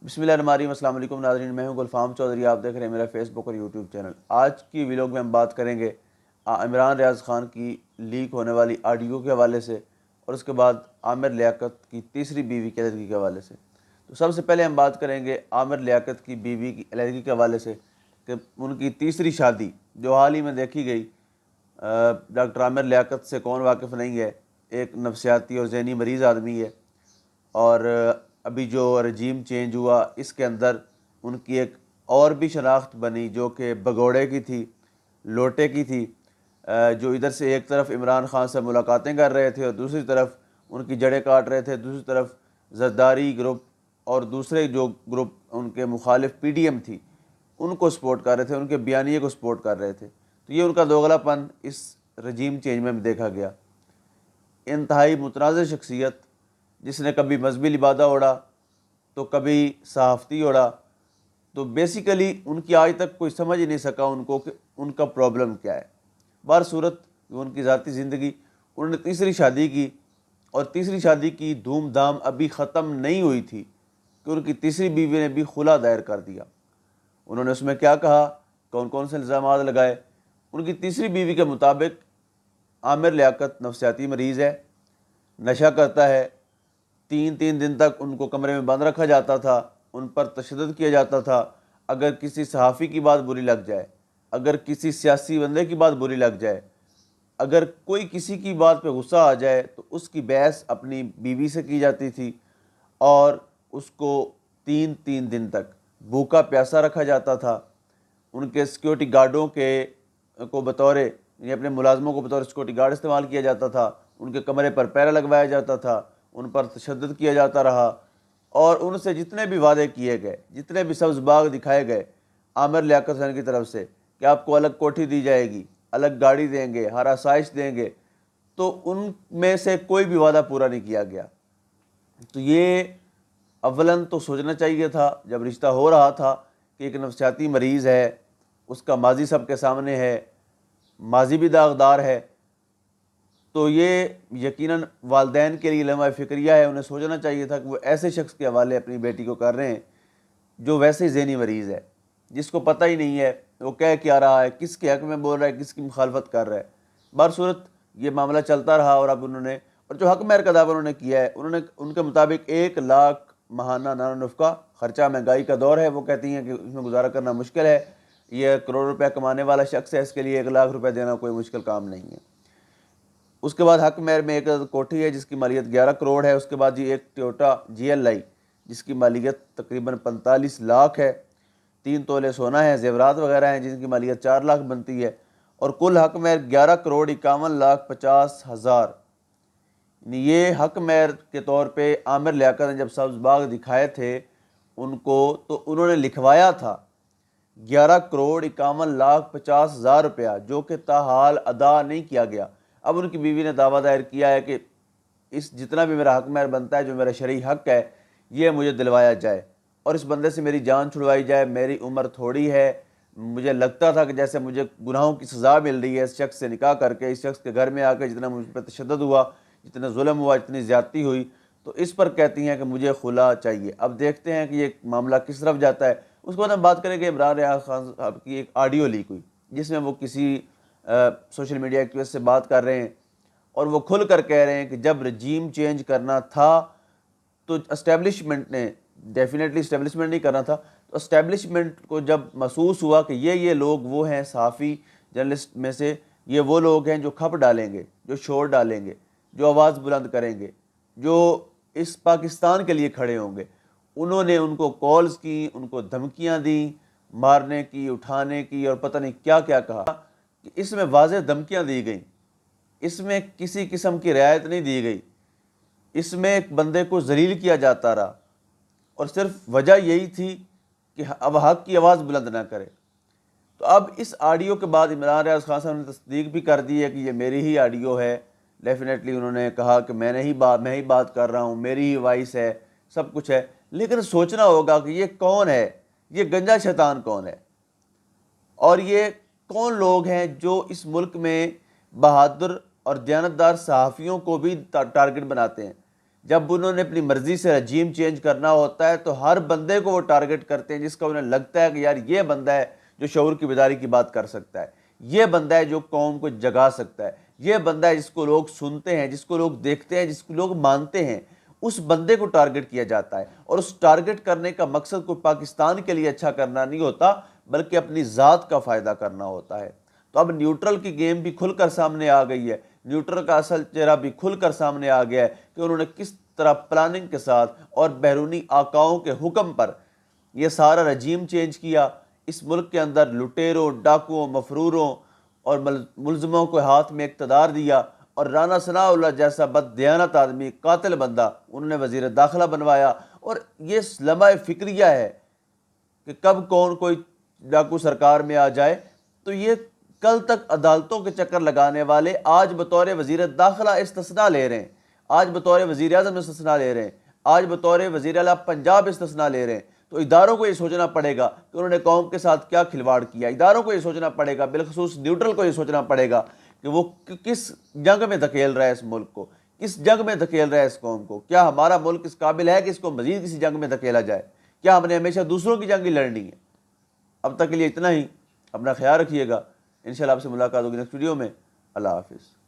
بسم اللہ الرحمن الرحیم۔ السلام علیکم ناظرین، میں ہوں گلفام چودھری، آپ دیکھ رہے ہیں میرا فیس بک اور یوٹیوب چینل۔ آج کی ویلوگ میں ہم بات کریں گے عمران ریاض خان کی لیک ہونے والی آڈیو کے حوالے سے، اور اس کے بعد عامر لیاقت کی تیسری بیوی کی علیحدگی کے حوالے سے۔ تو سب سے پہلے ہم بات کریں گے عامر لیاقت کی بیوی کی علیحدگی کے حوالے سے کہ ان کی تیسری شادی جو حال ہی میں دیکھی گئی، ڈاکٹر عامر لیاقت سے کون واقف نہیں ہے، ایک نفسیاتی اور ذہنی مریض آدمی ہے، اور ابھی جو رجیم چینج ہوا اس کے اندر ان کی ایک اور بھی شناخت بنی جو کہ بگوڑے کی تھی، لوٹے کی تھی، جو ادھر سے ایک طرف عمران خان سے ملاقاتیں کر رہے تھے اور دوسری طرف ان کی جڑیں کاٹ رہے تھے، دوسری طرف زرداری گروپ اور دوسرے جو گروپ ان کے مخالف پی ڈی ایم تھی ان کو سپورٹ کر رہے تھے، ان کے بیانیے کو سپورٹ کر رہے تھے۔ تو یہ ان کا دوغلا پن اس رجیم چینج میں دیکھا گیا۔ انتہائی متنازع شخصیت، جس نے کبھی مذہبی لبادہ اوڑھا تو کبھی صحافتی اوڑھا، تو بیسیکلی ان کی آج تک کوئی سمجھ ہی نہیں سکا ان کو کہ ان کا پرابلم کیا ہے۔ بہر صورت ان کی ذاتی زندگی، انہوں نے تیسری شادی کی، اور تیسری شادی کی دھوم دھام ابھی ختم نہیں ہوئی تھی کہ ان کی تیسری بیوی نے بھی خلا دائر کر دیا۔ انہوں نے اس میں کیا کہا، کون کون سے الزامات لگائے۔ ان کی تیسری بیوی کے مطابق عامر لیاقت نفسیاتی مریض ہے، نشہ کرتا ہے، تین تین دن تک ان کو کمرے میں بند رکھا جاتا تھا، ان پر تشدد کیا جاتا تھا۔ اگر کسی صحافی کی بات بری لگ جائے، اگر کسی سیاسی بندے کی بات بری لگ جائے، اگر کوئی کسی کی بات پہ غصہ آ جائے تو اس کی بحث اپنی بیوی سے کی جاتی تھی، اور اس کو تین تین دن تک بھوکا پیاسا رکھا جاتا تھا۔ ان کے سیکیورٹی گارڈوں کو بطور یعنی اپنے ملازموں کو بطور سیکورٹی گارڈ استعمال کیا جاتا تھا، ان کے کمرے پر پہرا لگوایا جاتا تھا، ان پر تشدد کیا جاتا رہا، اور ان سے جتنے بھی وعدے کیے گئے، جتنے بھی سبز باغ دکھائے گئے عامر لیاقت حسین کی طرف سے کہ آپ کو الگ کوٹھی دی جائے گی، الگ گاڑی دیں گے، ہر آسائش دیں گے، تو ان میں سے کوئی بھی وعدہ پورا نہیں کیا گیا۔ تو یہ اولاً تو سوچنا چاہیے تھا جب رشتہ ہو رہا تھا کہ ایک نفسیاتی مریض ہے، اس کا ماضی سب کے سامنے ہے، ماضی بھی داغدار ہے، تو یہ یقیناً والدین کے لیے لمحہ فکریہ ہے۔ انہیں سوچنا چاہیے تھا کہ وہ ایسے شخص کے حوالے اپنی بیٹی کو کر رہے ہیں جو ویسے ہی ذہنی مریض ہے، جس کو پتہ ہی نہیں ہے وہ کہہ کیا رہا ہے، کس کے حق میں بول رہا ہے، کس کی مخالفت کر رہا ہے۔ بہرصورت یہ معاملہ چلتا رہا، اور اب انہوں نے اور جو حق مہر کا دعویٰ انہوں نے کیا ہے، انہوں نے ان کے مطابق 1 لاکھ ماہانہ نان نفقہ خرچہ، مہنگائی کا دور ہے، وہ کہتی ہیں کہ اس میں گزارا کرنا مشکل ہے، یہ کروڑ روپے کمانے والا شخص ہے، اس کے لیے 1 لاکھ روپے دینا کوئی مشکل کام نہیں ہے۔ اس کے بعد حق مہر میں ایک کوٹھی ہے جس کی مالیت 11 کروڑ ہے۔ اس کے بعد ایک ٹویوٹا GLI جس کی مالیت تقریباً 45 لاکھ ہے، 3 تولے سونا ہے، زیورات وغیرہ ہیں جن کی مالیت 4 لاکھ بنتی ہے، اور کل حق مہر 11 کروڑ 51 لاکھ 50 ہزار۔ یعنی یہ حق مہر کے طور پہ عامر لیاقت نے جب سبز باغ دکھائے تھے ان کو، تو انہوں نے لکھوایا تھا 11 کروڑ 51 لاکھ 50 ہزار روپیہ، جو کہ تاحال ادا نہیں کیا گیا۔ اب ان کی بیوی نے دعویٰ دائر کیا ہے کہ اس جتنا بھی میرا حق مہر بنتا ہے، جو میرا شرعی حق ہے، یہ مجھے دلوایا جائے، اور اس بندے سے میری جان چھڑوائی جائے۔ میری عمر تھوڑی ہے، مجھے لگتا تھا کہ جیسے مجھے گناہوں کی سزا مل رہی ہے اس شخص سے نکاح کر کے، اس شخص کے گھر میں آ کے جتنا مجھ پہ تشدد ہوا، جتنا ظلم ہوا، جتنی زیادتی ہوئی، تو اس پر کہتی ہیں کہ مجھے خلا چاہیے۔ اب دیکھتے ہیں کہ یہ معاملہ کس طرف جاتا ہے۔ اس کے بعد ہم بات کریں کہ عمران ریاض خان صاحب کی ایک آڈیو لیک ہوئی جس میں وہ کسی سوشل میڈیا ایکٹیوسٹ سے بات کر رہے ہیں، اور وہ کھل کر کہہ رہے ہیں کہ جب رجیم چینج کرنا تھا تو اسٹیبلشمنٹ نے، ڈیفینیٹلی اسٹیبلشمنٹ نہیں کرنا تھا، تو اسٹیبلشمنٹ کو جب محسوس ہوا کہ یہ لوگ وہ ہیں، صحافی جرنلسٹ میں سے یہ وہ لوگ ہیں جو کھپ ڈالیں گے، جو شور ڈالیں گے، جو آواز بلند کریں گے، جو اس پاکستان کے لیے کھڑے ہوں گے، انہوں نے ان کو کالز کی، ان کو دھمکیاں دیں، مارنے کی، اٹھانے کی، اور پتہ نہیں کیا کیا کہا۔ کہ اس میں واضح دھمکیاں دی گئیں، اس میں کسی قسم کی رعایت نہیں دی گئی، اس میں ایک بندے کو ذلیل کیا جاتا رہا، اور صرف وجہ یہی تھی کہ اب حق کی آواز بلند نہ کرے۔ تو اب اس آڈیو کے بعد عمران ریاض خان صاحب نے تصدیق بھی کر دی ہے کہ یہ میری ہی آڈیو ہے۔ ڈیفینیٹلی انہوں نے کہا کہ میں ہی بات کر رہا ہوں، میری ہی وائس ہے، سب کچھ ہے، لیکن سوچنا ہوگا کہ یہ کون ہے، یہ گنجا شیطان کون ہے، اور یہ کون لوگ ہیں جو اس ملک میں بہادر اور دیانتدار صحافیوں کو بھی ٹارگٹ بناتے ہیں۔ جب انہوں نے اپنی مرضی سے رجیم چینج کرنا ہوتا ہے تو ہر بندے کو وہ ٹارگٹ کرتے ہیں جس کا انہیں لگتا ہے کہ یار یہ بندہ ہے جو شعور کی بیداری کی بات کر سکتا ہے، یہ بندہ ہے جو قوم کو جگا سکتا ہے، یہ بندہ ہے جس کو لوگ سنتے ہیں، جس کو لوگ دیکھتے ہیں، جس کو لوگ مانتے ہیں، اس بندے کو ٹارگٹ کیا جاتا ہے۔ اور اس ٹارگٹ کرنے کا مقصد کوئی پاکستان کے لیے اچھا کرنا نہیں ہوتا بلکہ اپنی ذات کا فائدہ کرنا ہوتا ہے۔ تو اب نیوٹرل کی گیم بھی کھل کر سامنے آ گئی ہے، نیوٹرل کا اصل چہرہ بھی کھل کر سامنے آ گیا ہے کہ انہوں نے کس طرح پلاننگ کے ساتھ اور بیرونی آقاؤں کے حکم پر یہ سارا رجیم چینج کیا۔ اس ملک کے اندر لٹیروں، ڈاکوؤں، مفروروں اور ملزموں کو ہاتھ میں اقتدار دیا، اور رانا ثناء اللہ جیسا بد دیانت آدمی، قاتل بندہ انہوں نے وزیر داخلہ بنوایا۔ اور یہ لمحہ فکریہ ہے کہ کب کون کوئی ڈاکو سرکار میں آ جائے، تو یہ کل تک عدالتوں کے چکر لگانے والے آج بطور وزیر داخلہ استثناء لے رہے ہیں، آج بطور وزیر اعظم استثناء لے رہے ہیں، آج بطور وزیر اعلیٰ پنجاب استثناء لے رہے ہیں۔ تو اداروں کو یہ سوچنا پڑے گا کہ انہوں نے قوم کے ساتھ کیا کھلواڑ کیا، اداروں کو یہ سوچنا پڑے گا، بالخصوص نیوٹرل کو یہ سوچنا پڑے گا کہ وہ کس جنگ میں دھکیل رہا ہے اس ملک کو، کس جنگ میں دھکیل رہا ہے اس قوم کو۔ کیا ہمارا ملک اس قابل ہے کہ اس کو مزید کسی جنگ میں دھکیلا جائے؟ کیا ہم نے ہمیشہ دوسروں کی جنگ ہی لڑنی ہے؟ اب تک کے لیے اتنا ہی، اپنا خیال رکھیے گا، انشاءاللہ آپ سے ملاقات ہوگی نیکسٹ ویڈیو میں۔ اللہ حافظ۔